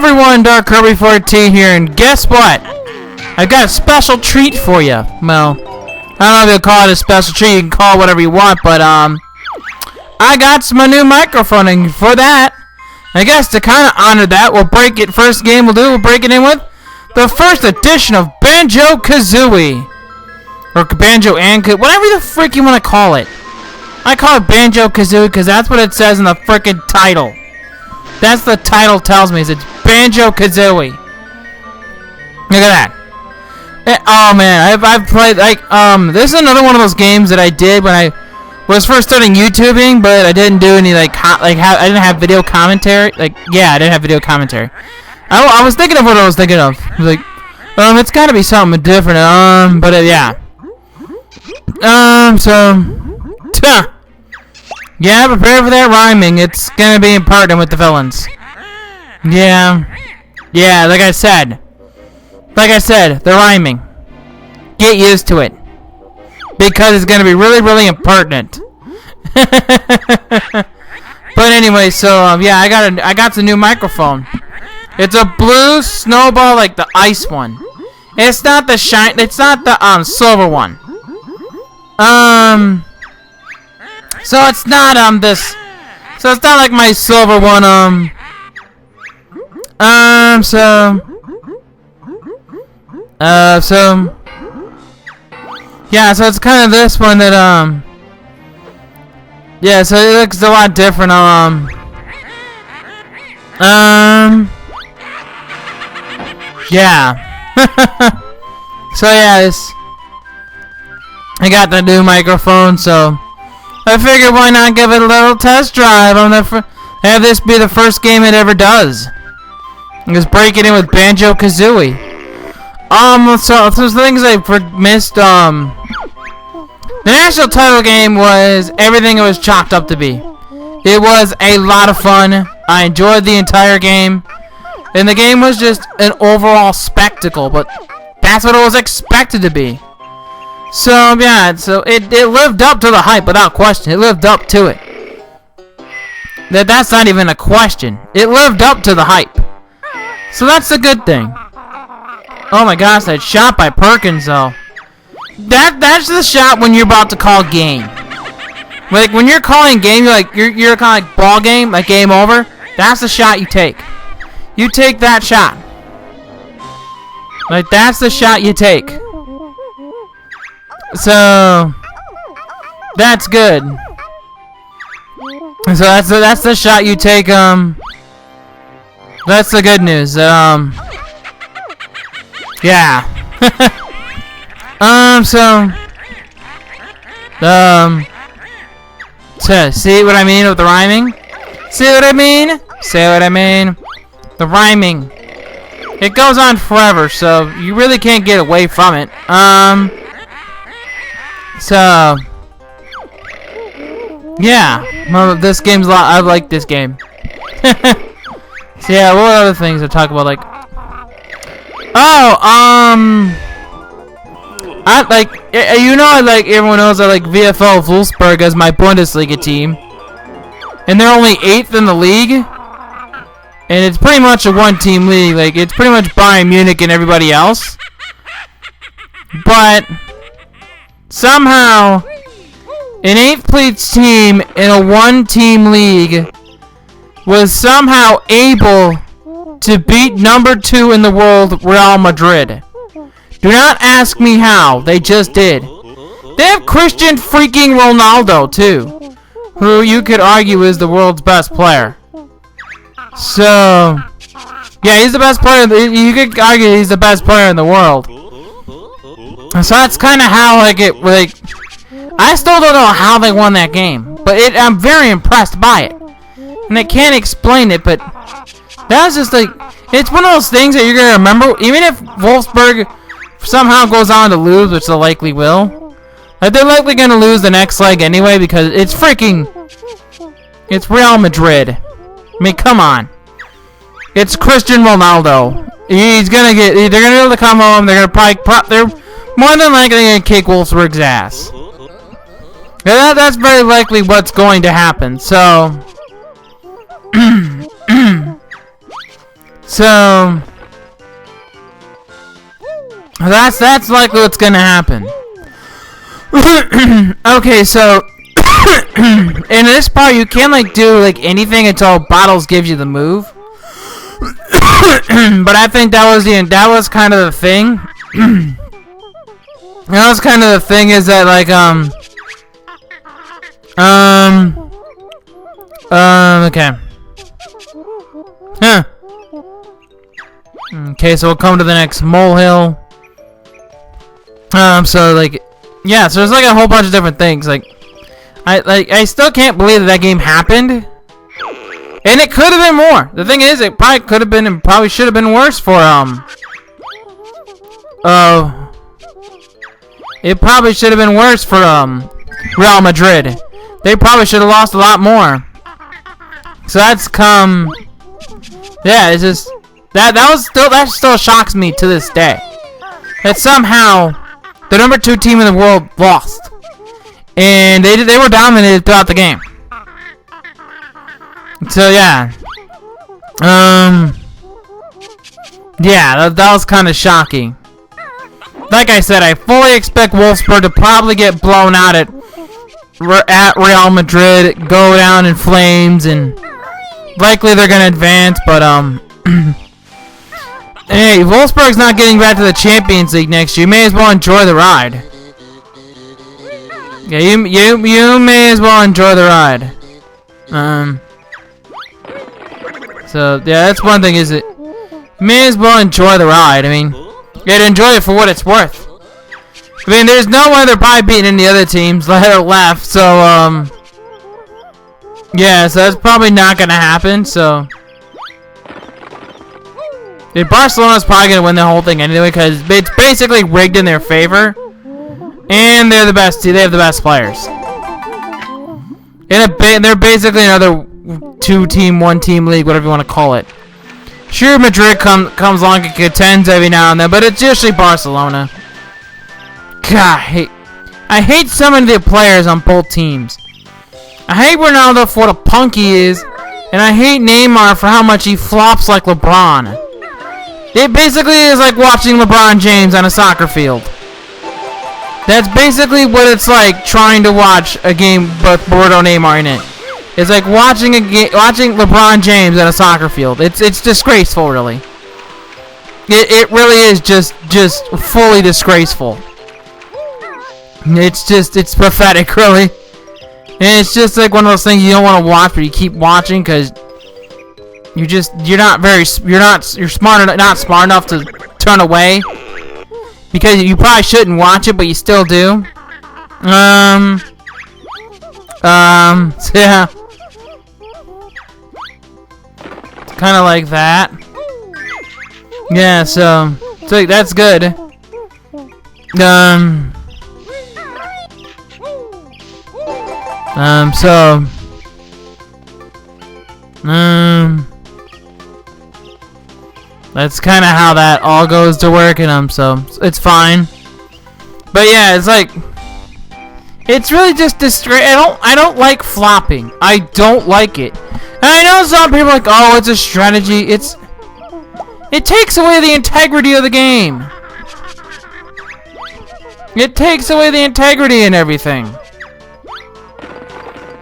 everyone, Dark Kirby 14 here, and guess what? I've got a special treat for you. Well, I don't know if you'll call it a special treat, you can call it whatever you want, but I got some new microphone, and for that, I guess to kind of honor that, we'll break it, first game we'll break it in with the first edition of Banjo-Kazooie. Or Banjo and whatever the frick you want to call it. I call it Banjo-Kazooie because that's what it says in the frickin' title. That's the title tells me, is it's Banjo-Kazooie. Look at that. Oh man, I've played like this is another one of those games that I did when I was first starting YouTubing, but I didn't do any I didn't have video commentary. I didn't have video commentary. I was thinking of what I was thinking of. I was like, it's got to be something different. Yeah. Yeah, prepare for that rhyming. It's gonna be important with the villains. Yeah, like I said, the rhyming. Get used to it, because it's gonna be really, really important. But anyway, so yeah, I got the new microphone. It's a blue snowball, like the ice one. It's not the silver one. So it's not so it's not like my silver one. Yeah, so it's kind of this one that yeah, so it looks a lot different. Yeah. So yeah, I got the new microphone, so I figured why not give it a little test drive on have this be the first game it ever does. Just break it in with Banjo-Kazooie. So those things I missed. The national title game was everything it was chalked up to be. It was a lot of fun. I enjoyed the entire game, and the game was just an overall spectacle. But that's what it was expected to be. So yeah, so it lived up to the hype without question. It lived up to it. That's not even a question. It lived up to the hype. So that's a good thing. Oh my gosh, that shot by Perkins though. That's the shot when you're about to call game. Like when you're calling game, you're calling like ball game, like game over. That's the shot you take. You take that shot. Like that's the shot you take. So that's good. So that's the shot you take. That's the good news. Yeah. So see what I mean with the rhyming? See what I mean? Say what I mean? The rhyming. It goes on forever, so you really can't get away from it. So yeah, well, this game's a lot. I like this game. So yeah, what other things to talk about? Like, I like everyone knows I like VfL Wolfsburg as my Bundesliga team, and they're only 8th in the league, and it's pretty much a one-team league. Like it's pretty much Bayern Munich and everybody else, but somehow an 8th place team in a one-team league was somehow able to beat number 2 in the world, Real Madrid. Do not ask me how. They just did. They have Christian freaking Ronaldo too, who you could argue is the world's best player. So yeah, he's the best player. You could argue he's the best player in the world. So that's kind of how I still don't know how they won that game, but I'm very impressed by it, and I can't explain it. But that was just like, it's one of those things that you're gonna remember, even if Wolfsburg somehow goes on to lose, which they likely will. Like they're likely gonna lose the next leg anyway because it's Real Madrid. I mean, come on. It's Cristiano Ronaldo. They're gonna be able to come home. They're gonna they're more than likely gonna kick Wolfsburg's ass. That's very likely what's going to happen. So So that's likely what's gonna happen. Okay, so in this part you can't like do like anything until Bottles gives you the move. But I think that was kind of the thing. That was kind of the thing is that like okay. Huh. Okay, so we'll come to the next molehill. So like, yeah, so there's like a whole bunch of different things. Like, I still can't believe that game happened, and it could have been more. The thing is, it probably could have been, and probably should have been worse for it probably should have been worse for Real Madrid. They probably should have lost a lot more. So that's yeah, it's just that still shocks me to this day. That somehow the number 2 team in the world lost, and they were dominated throughout the game. So yeah, yeah, that was kind of shocking. Like I said, I fully expect Wolfsburg to probably get blown out at Real Madrid, go down in flames, and likely they're gonna advance. But hey, Wolfsburg's not getting back to the Champions League next year. You may as well enjoy the ride. Yeah, you may as well enjoy the ride. So yeah, that's one thing. Is it? You may as well enjoy the ride. I mean, you gotta enjoy it for what it's worth. I mean, there's no way they're probably beating any other teams that are left. So yeah, so that's probably not gonna happen. So. Yeah, Barcelona's probably going to win the whole thing anyway because it's basically rigged in their favor. And they're the best team. They have the best players. They're basically another 2-team, 1-team league, whatever you want to call it. Sure, Madrid comes along and contends every now and then, but it's usually Barcelona. God, I hate some of the players on both teams. I hate Ronaldo for what a punk he is, and I hate Neymar for how much he flops like LeBron. It basically is like watching LeBron James on a soccer field. That's basically what it's like trying to watch a game with Bordeaux Neymar in it. It's like watching LeBron James on a soccer field. It's disgraceful, really. It really is just fully disgraceful. It's pathetic, really. And it's just like one of those things you don't want to watch, but you keep watching because you're not smart enough to turn away because you probably shouldn't watch it, but you still do. So yeah, it's kind of like that. Yeah, so that's good. That's kind of how that all goes to work, and so it's fine. But yeah, it's like it's really just I don't like flopping. I don't like it. And I know some people are like, oh, it's a strategy. It takes away the integrity of the game. It takes away the integrity and everything.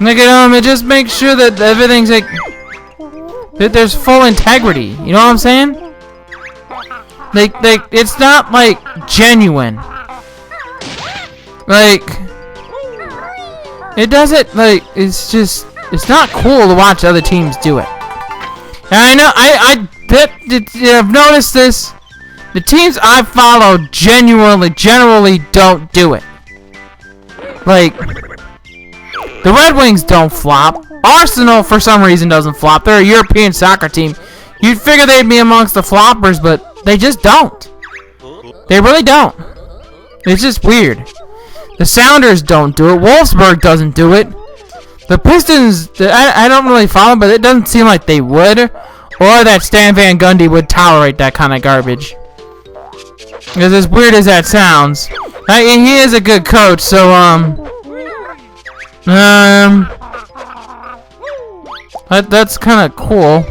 Like it just makes sure that everything's like that there's full integrity. You know what I'm saying? Like it's not like genuine. Like it doesn't like it's not cool to watch other teams do it. And I know I've noticed this. The teams I follow generally don't do it. Like the Red Wings don't flop. Arsenal for some reason doesn't flop. They're a European soccer team. You'd figure they'd be amongst the floppers, but they just don't. They really don't. It's just weird. The Sounders don't do it. Wolfsburg doesn't do it. The Pistons, I don't really follow, but it doesn't seem like they would. Or that Stan Van Gundy would tolerate that kind of garbage. Because as weird as that sounds, he is a good coach, so, that's kind of cool.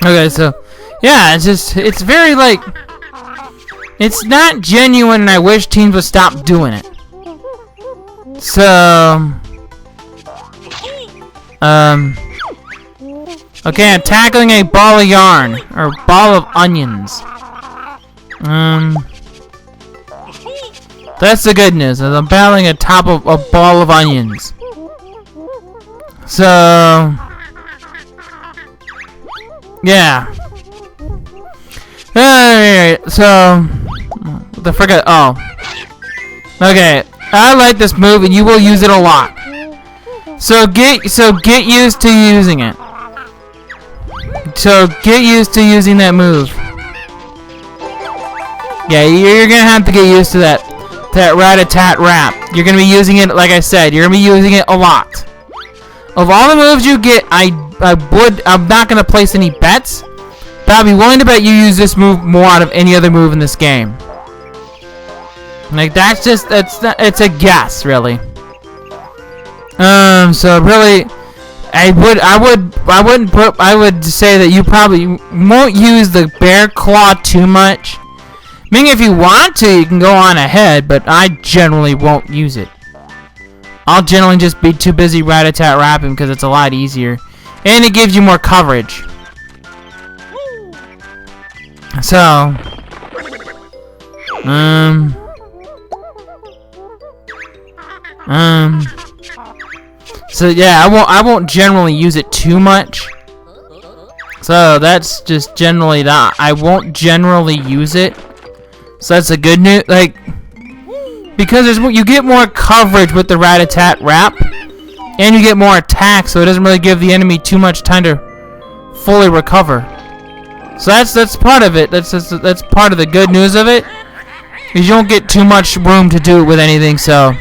Okay, so yeah, it's very like it's not genuine, and I wish teams would stop doing it. So okay, I'm tackling a ball of yarn or ball of onions. That's the good news. I'm battling atop of a ball of onions. So yeah. Alright, so what the frick? Oh. Okay. I like this move, and you will use it a lot. So get used to using it. So get used to using that move. Yeah, you're gonna have to get used to that rat-a-tat-rap. You're gonna be using it, like I said, you're gonna be using it a lot. Of all the moves you get, I'm not gonna place any bets, but I'd be willing to bet you use this move more out of any other move in this game. Like it's a guess, really. So really, I would say that you probably won't use the bear claw too much. I mean, if you want to, you can go on ahead, but I generally won't use it. I'll generally just be too busy rat-a-tat-rapping because it's a lot easier, and it gives you more coverage. So, so yeah, I won't generally use it too much. So that's just generally that. I won't generally use it. So that's a good news, like, because you get more coverage with the rat-a-tat-rap, and you get more attack, so it doesn't really give the enemy too much time to fully recover. So that's part of it. That's part of the good news of it, is you don't get too much room to do it with anything. So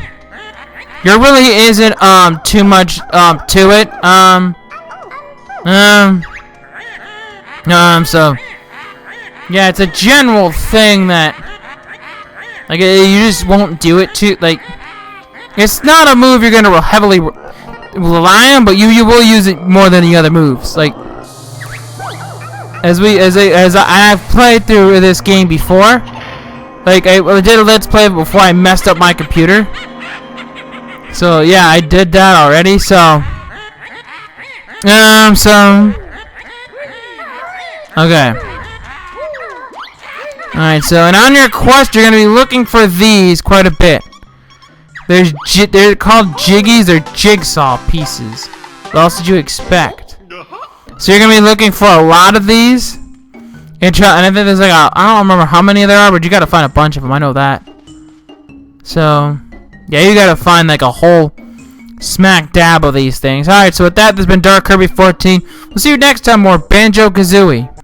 there really isn't too much to it. So yeah, it's a general thing that, like, you just won't do it too. Like, it's not a move you're gonna heavily rely on, but you will use it more than the other moves. Like, as I have played through this game before. Like, I did a let's play before I messed up my computer. So yeah, I did that already. So okay. Alright, so, and on your quest, you're going to be looking for these quite a bit. They're called jiggies or jigsaw pieces. What else did you expect? So you're going to be looking for a lot of these. And I think there's like I don't remember how many there are, but you got to find a bunch of them. I know that. So, yeah, you got to find like a whole smack dab of these things. Alright, so with that, this has been Dark Kirby 14. We'll see you next time, more Banjo-Kazooie.